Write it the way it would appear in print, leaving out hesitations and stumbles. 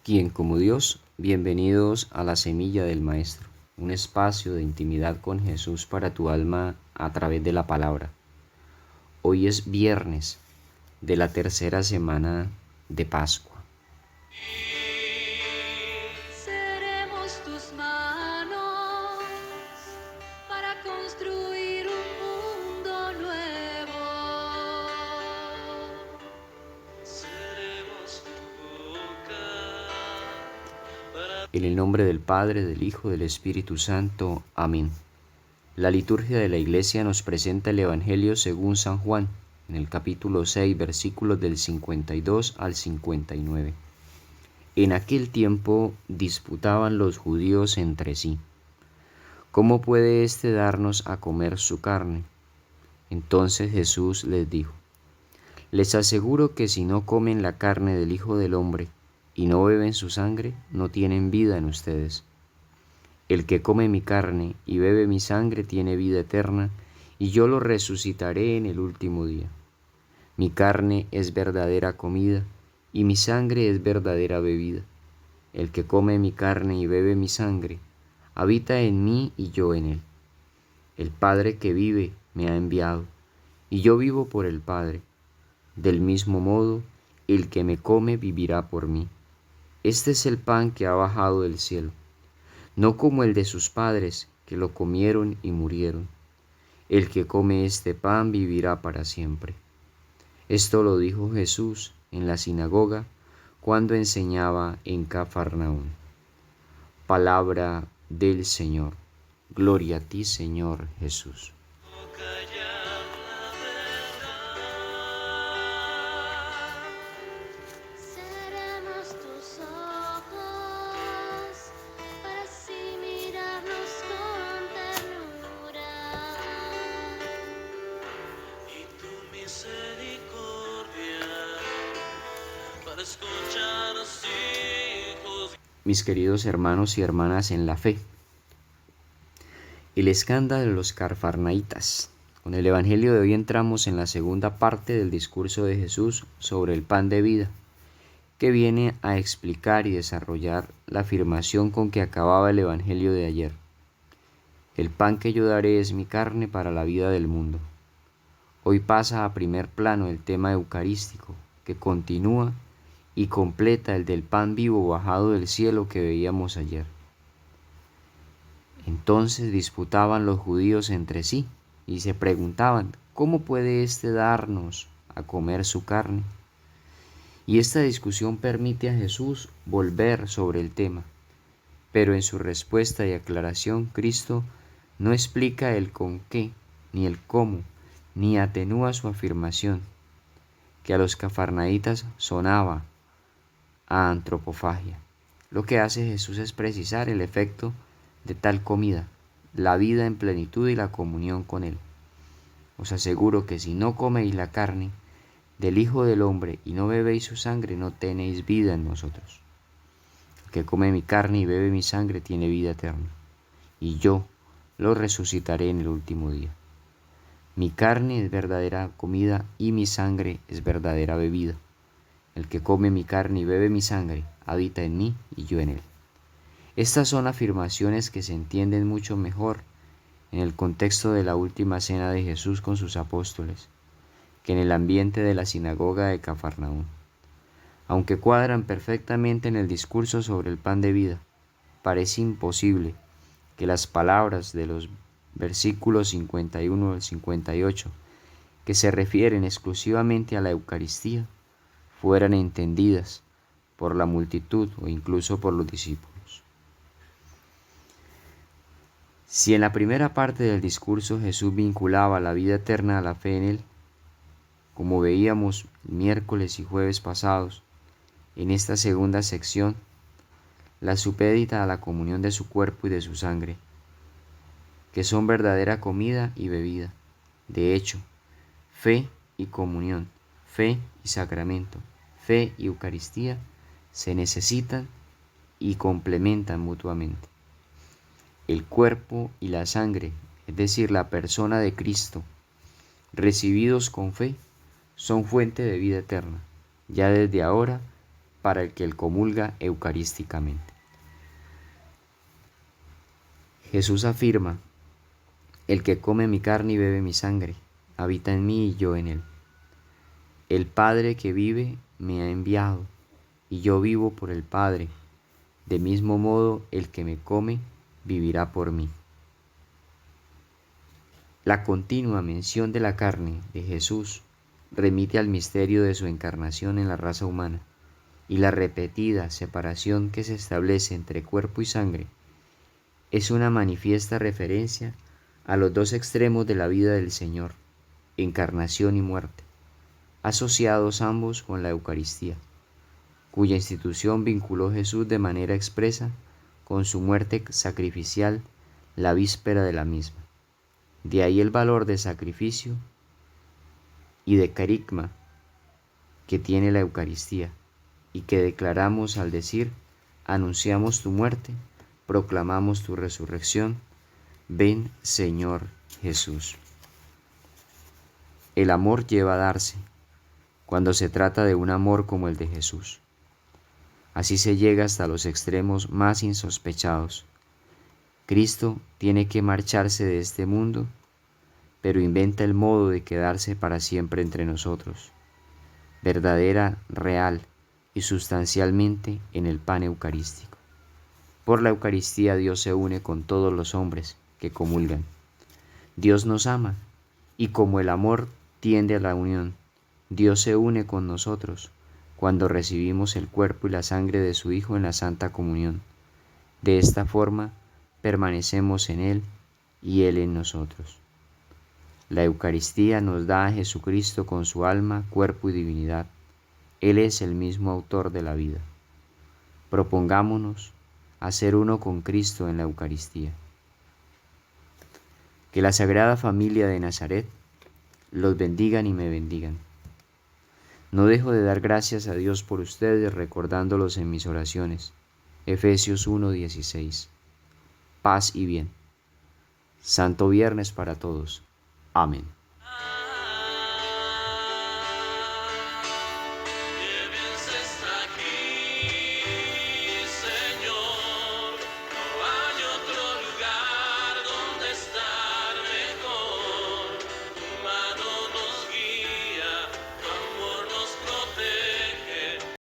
¿Quién como Dios? Bienvenidos a la Semilla del Maestro, un espacio de intimidad con Jesús para tu alma a través de la palabra. Hoy es viernes de la tercera semana de Pascua. Seremos tus manos para construir un mundo nuevo. Seremos tu boca En el nombre del Padre, del Hijo, del Espíritu Santo. Amén. La liturgia de la Iglesia nos presenta el Evangelio según San Juan, en el capítulo 6, versículos del 52 al 59. En aquel tiempo disputaban los judíos entre sí: ¿cómo puede éste darnos a comer su carne? Entonces Jesús les dijo: les aseguro que si no comen la carne del Hijo del Hombre y no beben su sangre, no tienen vida en ustedes. El que come mi carne y bebe mi sangre tiene vida eterna, y yo lo resucitaré en el último día. Mi carne es verdadera comida, y mi sangre es verdadera bebida. El que come mi carne y bebe mi sangre, habita en mí y yo en él. El Padre que vive me ha enviado, y yo vivo por el Padre. Del mismo modo, el que me come vivirá por mí. Este es el pan que ha bajado del cielo, no como el de sus padres, que lo comieron y murieron. El que come este pan vivirá para siempre. Esto lo dijo Jesús en la sinagoga cuando enseñaba en Cafarnaúm. Palabra del Señor. Gloria a ti, Señor Jesús. callar la verdad. Seremos tus ojos para así mirarnos con ternura. Y tu misericordia para escuchar así tus... Mis queridos hermanos y hermanas en la fe, el escándalo de los Cafarnaítas. Con el Evangelio de hoy entramos en la segunda parte del discurso de Jesús sobre el pan de vida, que viene a explicar y desarrollar la afirmación con que acababa el Evangelio de ayer. El pan que yo daré es mi carne para la vida del mundo. Hoy pasa a primer plano el tema eucarístico, que continúa y completa el del pan vivo bajado del cielo que veíamos ayer. Entonces disputaban los judíos entre sí y se preguntaban: ¿cómo puede éste darnos a comer su carne? Y esta discusión permite a Jesús volver sobre el tema, pero en su respuesta y aclaración Cristo no explica el con qué, ni el cómo, ni atenúa su afirmación, que a los cafarnaítas sonaba a antropofagia. Lo que hace Jesús es precisar el efecto de tal comida, la vida en plenitud y la comunión con Él. Os aseguro que si no coméis la carne del Hijo del Hombre y no bebéis su sangre, no tenéis vida en vosotros. El que come mi carne y bebe mi sangre tiene vida eterna, y yo lo resucitaré en el último día. Mi carne es verdadera comida y mi sangre es verdadera bebida. El que come mi carne y bebe mi sangre habita en mí y yo en él. Estas son afirmaciones que se entienden mucho mejor en el contexto de la última cena de Jesús con sus apóstoles que en el ambiente de la sinagoga de Cafarnaúm. Aunque cuadran perfectamente en el discurso sobre el pan de vida, parece imposible que las palabras de los versículos 51 al 58, que se refieren exclusivamente a la Eucaristía, fueran entendidas por la multitud o incluso por los discípulos. Si en la primera parte del discurso Jesús vinculaba la vida eterna a la fe en Él, como veíamos miércoles y jueves pasados, en esta segunda sección la supedita a la comunión de su cuerpo y de su sangre, que son verdadera comida y bebida. De hecho, fe y comunión, fe y sacramento, fe y Eucaristía se necesitan y complementan mutuamente. El cuerpo y la sangre, es decir, la persona de Cristo, recibidos con fe, son fuente de vida eterna, ya desde ahora para el que comulga eucarísticamente. Jesús afirma: el que come mi carne y bebe mi sangre, habita en mí y yo en él. El Padre que vive me ha enviado, y yo vivo por el Padre. De mismo modo, el que me come vivirá por mí. La continua mención de la carne de Jesús remite al misterio de su encarnación en la raza humana, y la repetida separación que se establece entre cuerpo y sangre es una manifiesta referencia a los dos extremos de la vida del Señor, encarnación y muerte, asociados ambos con la Eucaristía, cuya institución vinculó Jesús de manera expresa con su muerte sacrificial la víspera de la misma. De ahí el valor de sacrificio y de carigma que tiene la Eucaristía, y que declaramos al decir: anunciamos tu muerte, proclamamos tu resurrección, ven Señor Jesús. El amor lleva a darse, cuando se trata de un amor como el de Jesús. Así se llega hasta los extremos más insospechados. Cristo tiene que marcharse de este mundo, pero inventa el modo de quedarse para siempre entre nosotros, verdadera, real y sustancialmente en el pan eucarístico. Por la Eucaristía Dios se une con todos los hombres que comulgan. Dios nos ama, y como el amor tiende a la unión, Dios se une con nosotros cuando recibimos el cuerpo y la sangre de su Hijo en la Santa Comunión. De esta forma permanecemos en Él y Él en nosotros. La Eucaristía nos da a Jesucristo con su alma, cuerpo y divinidad. Él es el mismo autor de la vida. Propongámonos a ser uno con Cristo en la Eucaristía. Que la Sagrada Familia de Nazaret los bendigan y me bendigan. No dejo de dar gracias a Dios por ustedes, recordándolos en mis oraciones. Efesios 1:16. Paz y bien. Santo Viernes para todos. Amén.